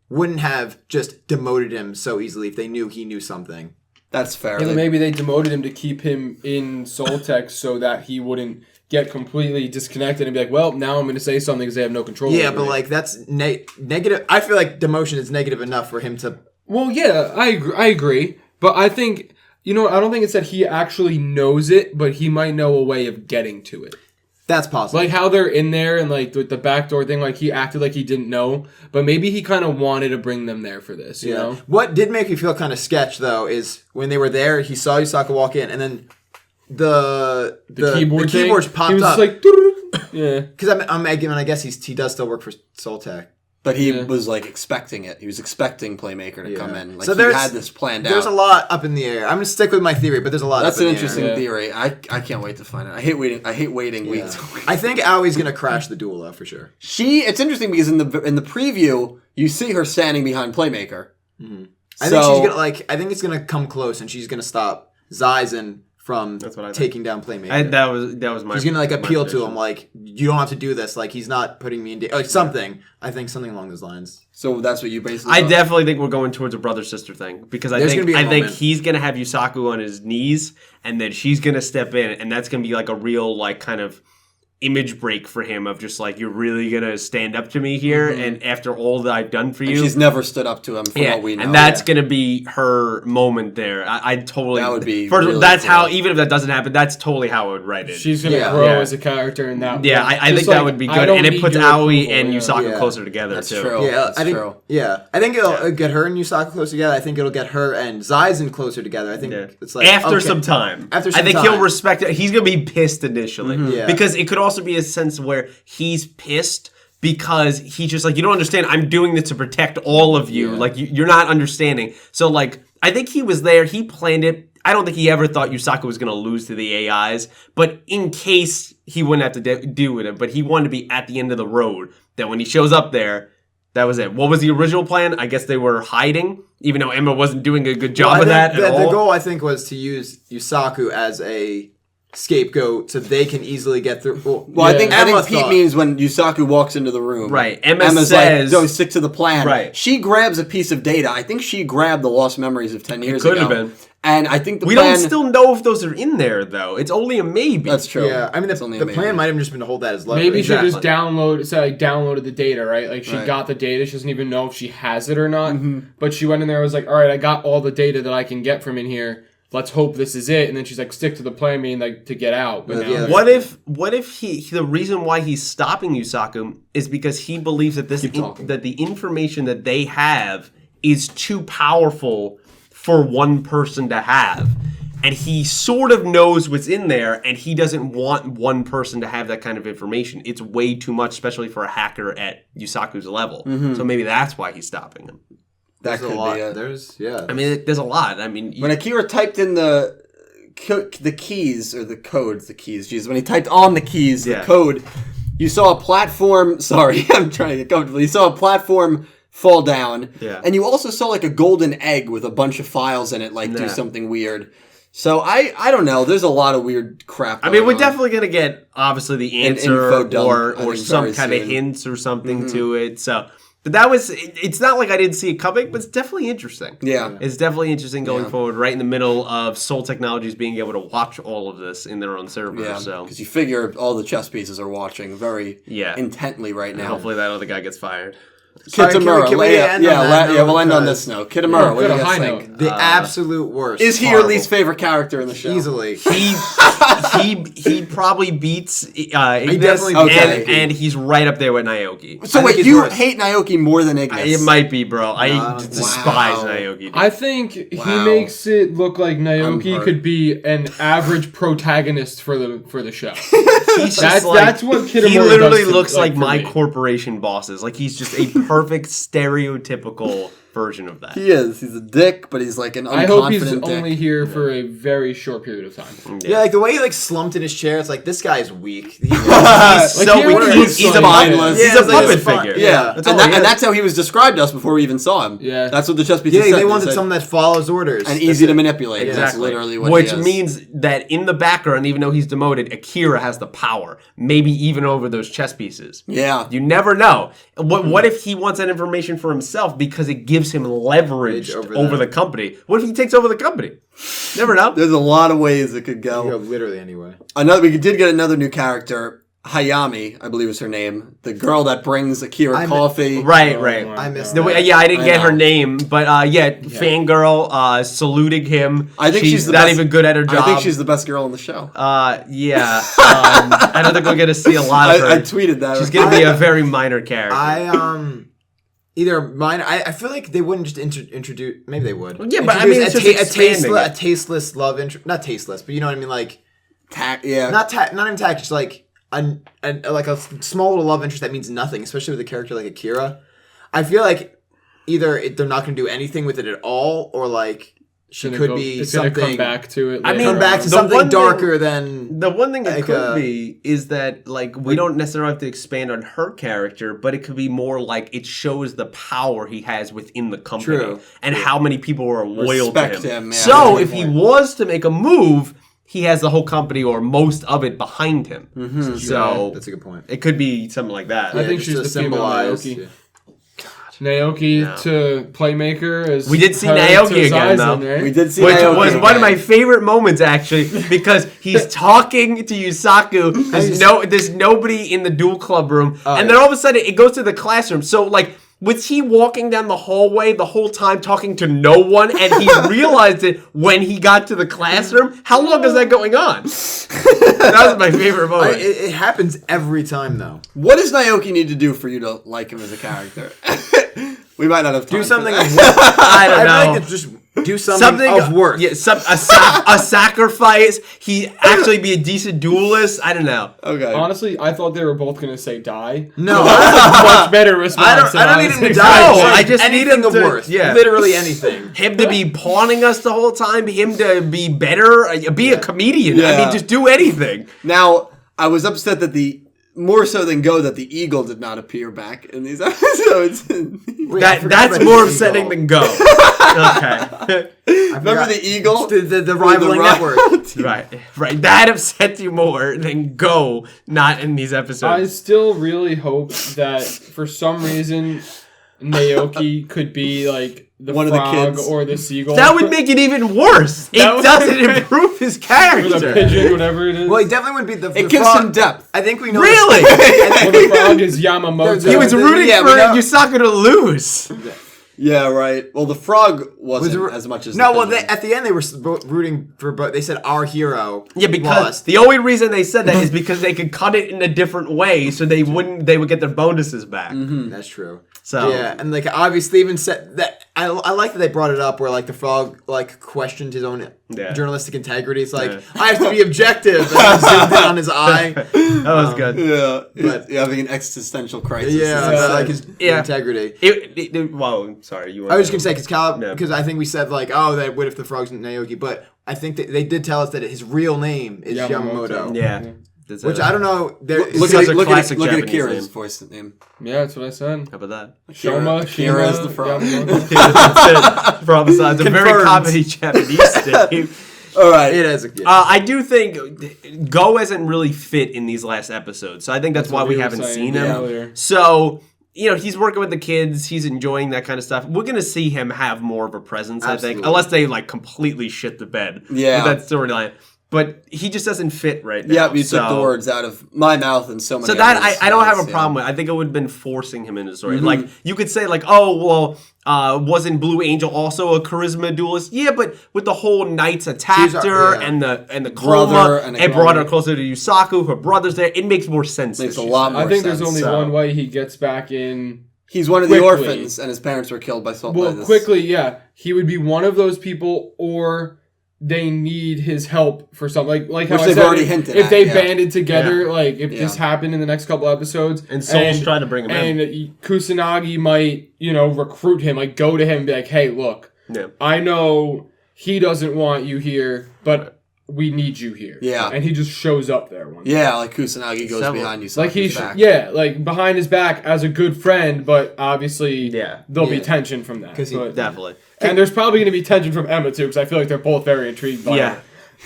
wouldn't have just demoted him so easily if they knew he knew something. That's fair. Yeah, maybe they demoted him to keep him in Soul Tech so that he wouldn't get completely disconnected and be well, now I'm going to say something because they have no control over but it. That's negative. I feel demotion is negative enough for him to... Well, yeah, I agree. But I think, I don't think it's that he actually knows it, but he might know a way of getting to it. That's possible. How they're in there and with the backdoor thing, he acted like he didn't know, but maybe he kind of wanted to bring them there for this, you know? What did make me feel kind of sketch, though, is when they were there, he saw Yusaku walk in, and then the keyboard popped up. Yeah. Because I guess he does still work for Soul Tech. But he was like expecting it. He was expecting Playmaker to come in. Like so he had this planned out. There's a lot up in the air. I'm gonna stick with my theory, but there's a lot. That's up in an the interesting air. theory. I can't wait to find it. I hate waiting weeks. I think Aoi's gonna crash the duel though for sure. It's interesting because in the preview you see her standing behind Playmaker. Mm-hmm. I think she's gonna I think it's gonna come close and she's gonna stop Zaizen from taking down Playmaker. That was my. He's gonna appeal to him like, you don't have to do this. Like he's not putting me in something. I think something along those lines. So that's what you basically. I definitely think we're going towards a brother sister thing because I think he's gonna have Yusaku on his knees and then she's gonna step in and that's gonna be like a real like kind of image break for him of just like, you're really gonna stand up to me here and after all that I've done for you. And she's never stood up to him from what we know. And that's gonna be her moment there. I totally that would be first really that's cool. how, even if that doesn't happen, that's totally how I would write it. She's gonna grow as a character in that. Yeah, I think that would be good. And it puts Aoi and Yusaku closer together that's too. True. Yeah, that's true. Yeah, I think it'll get her and Yusaku closer together. I think it'll get her and Zaizen closer together. I think it's like after some time. I think he'll respect it. He's gonna be pissed initially because it could also be a sense where he's pissed because he's just like, you don't understand, I'm doing this to protect all of you. Like you're not understanding. So like I think he was there, he planned it. I don't think he ever thought Yusaku was going to lose to the AIs, but in case he wouldn't have to deal with it, but he wanted to be at the end of the road, that when he shows up there, that was it. What was the original plan? I guess they were hiding, even though Emma wasn't doing a good job of that at all. The goal, I think, was to use Yusaku as a scapegoat so they can easily get through. Well, I think Pete means when Yusaku walks into the room. Right. Emma's says, like, "Go stick to the plan." Right. She grabs a piece of data. I think she grabbed the lost memories of 10 years ago. Could have been. And I think we don't still know if those are in there though. It's only a maybe. That's true. Yeah, I mean the plan might have just been to hold that as leverage. Maybe she just downloaded the data, right? Like she got the data. She doesn't even know if she has it or not. But she went in there and was like, "All right, I got all the data that I can get from in here. Let's hope this is it." And then she's like, "Stick to the plan, to get out." But what if the reason why he's stopping Yusaku is because he believes that that the information that they have is too powerful for one person to have, and he sort of knows what's in there, and he doesn't want one person to have that kind of information. It's way too much, especially for a hacker at Yusaku's level. So maybe that's why he's stopping him. That could be it. I mean, there's a lot. I mean, when Akira typed in the keys or the codes, when he typed on the keys, the code, you saw a platform. Sorry, I'm trying to get comfortable. You saw a platform fall down, and you also saw like a golden egg with a bunch of files in it, do something weird. So I don't know. There's a lot of weird crap. I mean, we're definitely gonna get obviously the answer or some kind of hints or something to it. So. But that was, it's not like I didn't see it coming, but it's definitely interesting. Yeah. It's definitely interesting going forward, right in the middle of Soul Technologies being able to watch all of this in their own server. Yeah, so because you figure all the chess pieces are watching very intently right now. And hopefully that other guy gets fired. Kitamura, we'll end on this note. Kitamura, what do you guys think? The absolute worst. Is he your least favorite character in the show? Easily. He probably beats Ignis, and he's right up there with Naoki. So wait, you hate Naoki more than Ignis? It might be, bro. I despise Naoki. Dude. I think he makes it look like Naoki could be an average protagonist for the show. That's what Kitamura does. He literally looks like my corporation bosses. Like he's just a perfect stereotypical version of that. He is. He's a dick, but he's like an unconfident I hope he's dick. only here for a very short period of time. Yeah, like the way he slumped in his chair, it's like this guy's weak. He's so weak. He's mindless. He's a puppet figure. Yeah, and that's how he was described to us before we even saw him. Yeah, that's what the chess pieces said. They wanted someone that follows orders and easy to manipulate. Exactly. That's literally what Which means that in the background, even though he's demoted, Akira has the power, maybe even over those chess pieces. Yeah, you never know. What if he wants that information for himself because it gives him leverage over the company? What if he takes over the company? Never know. There's a lot of ways it could go. Literally anyway. We did get another new character. Hayami, I believe is her name. The girl that brings Akira coffee. Right. I missed I didn't get her name, but fangirl, saluting him. I think she's not even good at her job. I think she's the best girl in the show. I don't think we're going to see a lot of her. I tweeted that. She's going to be a very minor character. Either mine, I feel like they wouldn't just introduce. Maybe they would. Yeah, but I mean, it's a tasteless love interest. Not tasteless, but you know what I mean, like not even tact. Just like a small little love interest that means nothing, especially with a character like Akira. I feel like either they're not going to do anything with it at all, or like she could be something. Come back to it. Come back to something darker than the one thing it could be is that like we don't necessarily have to expand on her character, but it could be more like it shows the power he has within the company and how many people are loyal to him. So if he was to make a move, he has the whole company or most of it behind him. So that's a good point. It could be something like that. I think she's the female Naoki. Naoki to Playmaker as we did see Naoki again though. Right? We did see which Naoki was again. one of my favorite moments actually because he's talking to Yusaku. There's nobody in the duel club room, and then all of a sudden it goes to the classroom. So like. Was he walking down the hallway the whole time talking to no one, and he realized it when he got to the classroom? How long is that going on? That was my favorite moment. It happens every time, though. What does Naoki need to do for you to like him as a character? We might not have time. Do something of worth. I don't know. I like to just do something of worth. Yeah, a sacrifice. He actually be a decent duelist. I don't know. Okay. Honestly, I thought they were both going to say die. No. That's a much better response. I don't need him to die. No, I just need him of to, worth. Yeah. Literally anything. Him to be pawning us the whole time. Him to be better. Be a comedian. Yeah. I mean, just do anything. Now, I was upset that more so than Go, that the eagle did not appear back in these episodes. That's more upsetting than Go. Okay. Remember the eagle? The rivaling network. Right. That upsets you more than Go not in these episodes. I still really hope that for some reason Naoki could be like the one of the frog kids or the seagull. That would make it even worse. It doesn't improve his or character. the pigeon, whatever it is. Well, he definitely would be the It gives frog. him depth. I think we know. Really? Well, the frog is Yamamoto. He was rooting Yeah, for we know. Yusaku to lose. Yeah, right. Well, the frog wasn't as much as No, the well, pigeon. at the end they were rooting for both. They said our hero. Yeah, because lost. the only reason they said that is because they could cut it in a different way, so they would get their bonuses back. That's true. So yeah, and like obviously even said that I like that they brought it up where like the frog like questioned his own journalistic integrity. It's like I have to be objective. And he zoomed in on his eye. that was good. Yeah, but having an existential crisis. yeah, like his integrity. Well, sorry, you. I was just gonna say because I think we said like that what if the frog's Naoki, but I think that they did tell us that his real name is Yamamoto. Yeah. Which I don't know. Look at Akira's voice name. Yeah, that's what I said. How about that? Akira is the frog. It's a very comedy Japanese name. All right. It is. I do think Go hasn't really fit in these last episodes, so I think that's why we haven't seen him. Earlier. So, he's working with the kids. He's enjoying that kind of stuff. We're going to see him have more of a presence, Absolutely. I think, unless they like completely shit the bed with that storyline. But he just doesn't fit right now. Yeah, you took the words out of my mouth and so many. So that I don't have a problem with. I think it would have been forcing him into the story. Like you could say, like, wasn't Blue Angel also a charisma duelist? Yeah, but with the whole Knights attacked her and the brother coma, it brought her closer to Yusaku. Her brother's there. It makes more sense. Makes a lot more sense. I think there's only one way he gets back in. He's one of the orphans, and his parents were killed by something. Well, quickly, yeah, he would be one of those people, or they need his help for something. Like how which I they've said, already hinted if at, they banded together, like if Yeah. this happened in the next couple episodes, And Soul's trying to bring him in. and Kusanagi might, recruit him, like go to him and be like, hey, look, I know he doesn't want you here, but we need you here. Yeah. And he just shows up there one day. Yeah, like Kusanagi goes behind you. Like he's back. like behind his back as a good friend, but obviously there'll be tension from that. Definitely. And there's probably going to be tension from Emma too, because I feel like they're both very intrigued by it.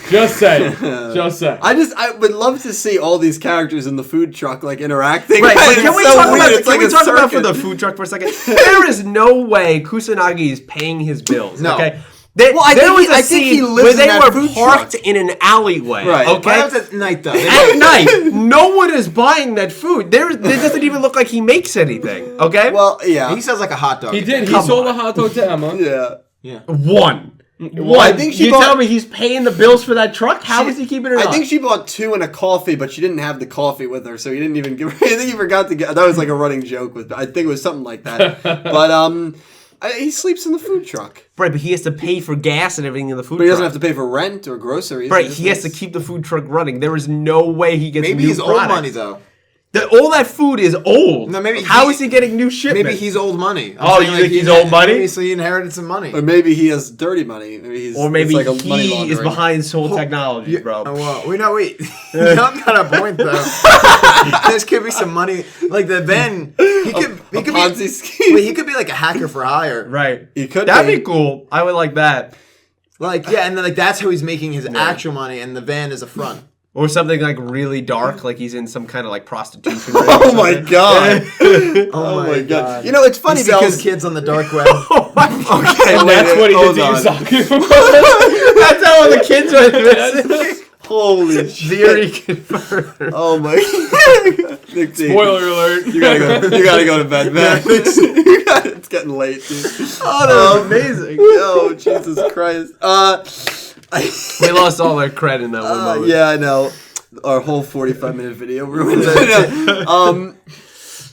Just saying. Just saying. I would love to see all these characters in the food truck like interacting. Right, but can we talk about for the food truck for a second? There is no way Kusanagi is paying his bills. No. Okay. I think he lives where in they that were food parked truck. in an alleyway. Right. Okay. That was at night though. At night, no one is buying that food. There doesn't even look like he makes anything. Okay. Well, yeah. He sells like a hot dog. He did. He sold a hot dog to Emma. Yeah. One. I think you tell me he's paying the bills for that truck? How is he keeping it up? I think she bought 2 and a coffee, but she didn't have the coffee with her, so he didn't even give her. I think he forgot to get. That was like a running joke with. I think it was something like that. But he sleeps in the food truck. Right, but he has to pay for gas and everything in the food truck. But he doesn't have to pay for rent or groceries. Right, he has to keep the food truck running. There is no way he gets Maybe new his products. old money though. All that food is old. No, maybe how is he getting new shipments? Maybe he's old money. You think he's old money? So he inherited some money. Or maybe he has dirty money. Maybe he is behind Soul Technology, bro. Well, wait. You don't got a point though. This could be some money. Like the Ben, he could be Ponzi scheme. Wait, he could be like a hacker for hire. Right. He could. That'd be cool. I would like that. Like and then that's how he's making his actual money, and the van is a front. Or something like really dark, like he's in some kind of like prostitution. Oh my god! Oh my god! You know, it's funny because kids on the dark web. Okay, and that's what he did to Yusaku. That's how all the kids are missing. Holy Theory confirmed. Oh my god! Spoiler alert! You gotta go to bed, man. It's getting late, dude. Oh, that was amazing. Oh, Jesus Christ. We lost all our credit in that one moment. Yeah, I know. Our whole 45-minute video ruined it.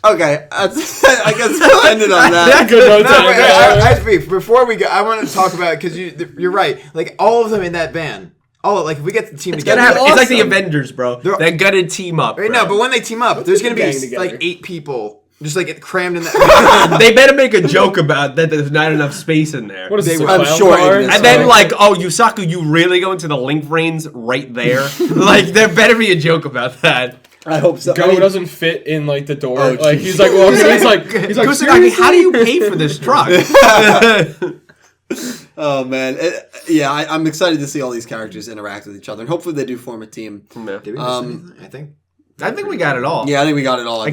Okay, I guess we'll end it on that. Good before we go, I want to talk about because you're right. Like all of them in that band. Oh, like if we get the team together, it's like the Avengers, bro. They're gonna team up. Right, no, but when they team up, there's gonna be like 8 people. Just like crammed in that. They better make a joke about that. There's not enough space in there. What is this? I'm sure. And then like, oh, Yusaku, you really go into the link vrains right there? Like, there better be a joke about that. I hope so. Go doesn't fit in like the door. Oh, like he's like, well, he's like, Kusaragi, how do you pay for this truck? Oh man, I'm excited to see all these characters interact with each other, and hopefully they do form a team. Did we miss anything? I think we got it all. Yeah, I think we got it all.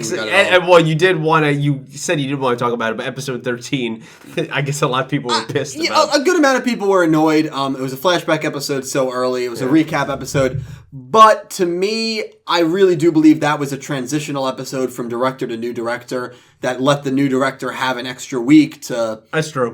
Well, you did want to. You said you didn't want to talk about it, but episode 13, I guess a lot of people were pissed about. A good amount of people were annoyed. It was a flashback episode so early. It was a recap episode. But to me, I really do believe that was a transitional episode from director to new director that let the new director have an extra week to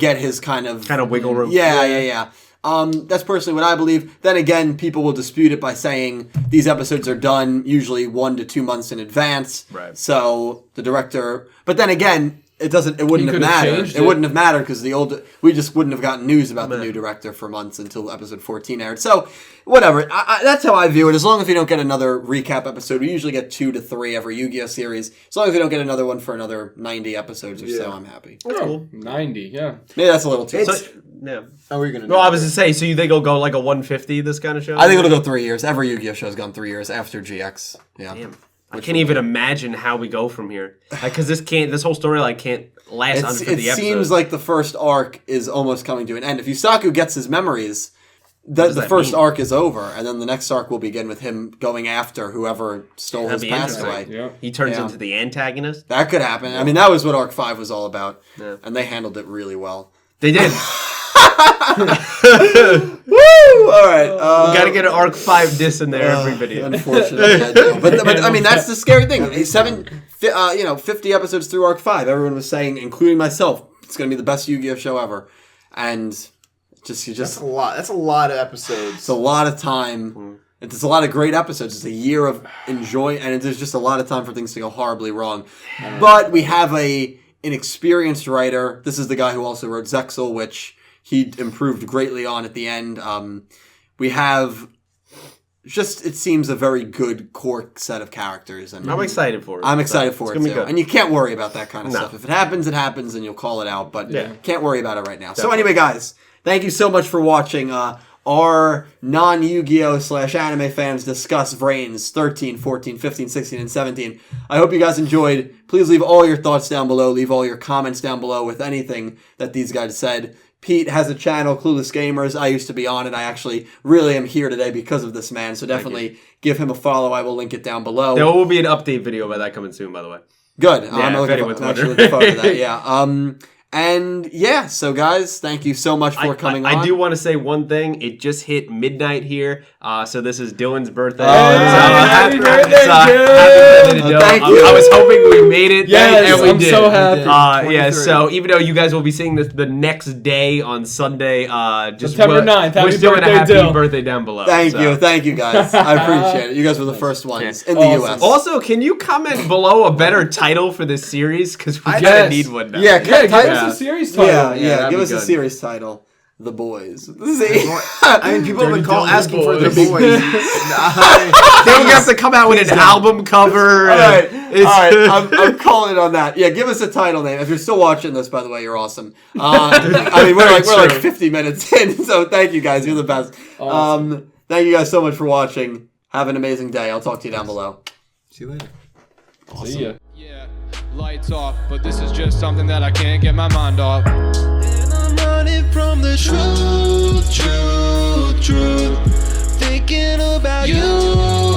get his kind of wiggle room. Yeah. That's personally what I believe. Then again, people will dispute it by saying these episodes are done usually 1 to 2 months in advance. Right. So the director, but then again, it wouldn't have mattered. It wouldn't have mattered because we just wouldn't have gotten news about the new director for months until episode 14 aired. So whatever. That's how I view it. As long as we don't get another recap episode, we usually get 2 to 3 every Yu-Gi-Oh series. As long as we don't get another one for another 90 episodes or so, I'm happy. Oh, 90, yeah. Maybe that's a little too. Yeah. How are we gonna? No, I was to say. So you think it'll go like a 150? This kind of show? I think it'll go 3 years. Every Yu-Gi-Oh show's gone 3 years after GX. Yeah. Damn. I can't even imagine how we go from here. Because this whole storyline can't last 150 episodes. It seems like the first arc is almost coming to an end. If Yusaku gets his memories, the first arc is over, and then the next arc will begin with him going after whoever stole his passaway. Yeah. He turns into the antagonist. That could happen. I mean, that was what Arc 5 was all about, and they handled it really well. They did. Woo! All right. We got to get an Arc 5 diss in there every video. Unfortunately. But I mean, that's the scary thing. 50 episodes through Arc 5, everyone was saying, including myself, it's going to be the best Yu-Gi-Oh show ever. And just that's a lot. That's a lot of episodes. It's a lot of time. It's a lot of great episodes. It's a year of enjoying, and there's just a lot of time for things to go horribly wrong. But we have an experienced writer. This is the guy who also wrote Zexal, which he improved greatly on at the end. We have it seems a very good core set of characters. And I'm excited for it. I'm excited for it too. Good. And you can't worry about that kind of stuff. If it happens, it happens, and you'll call it out. But can't worry about it right now. Definitely. So anyway, guys, thank you so much for watching. Our non-Yu-Gi-Oh! / anime fans discuss VRAINS 13, 14, 15, 16, and 17. I hope you guys enjoyed. Please leave all your thoughts down below. Leave all your comments down below with anything that these guys said. Pete has a channel, Clueless Gamers. I used to be on it. I actually really am here today because of this man. So definitely give him a follow. I will link it down below. There will be an update video about that coming soon, by the way. Good. Yeah, I'm actually looking forward to that. Yeah. And yeah, so guys, thank you so much for coming on. I do want to say one thing. It just hit midnight here, so this is Dylan's birthday. Happy birthday, Thank you. I was hoping we made it. Yes, and we I'm did. so happy. Yeah, so even though you guys will be seeing this the next day on Sunday, just September 9th, we're still going to happy birthday down below. Thank you guys. I appreciate it. You guys were the first ones in the U.S. Also, can you comment below a better title for this series? Because we're going to need one now. Yeah, give us a series title. Yeah, give us a series title. The Boys. See? I mean, people have been asking for The Boys. Then we're gonna have to come out with an album cover. All right. I'm calling it on that. Yeah, give us a title name. If you're still watching this, by the way, you're awesome. I mean, we're like 50 minutes in, so thank you guys. You're the best. Awesome. Thank you guys so much for watching. Have an amazing day. I'll talk to you down below. See you later. Awesome. See ya. Yeah, lights off, but this is just something that I can't get my mind off. And I'm running from the truth, thinking about you.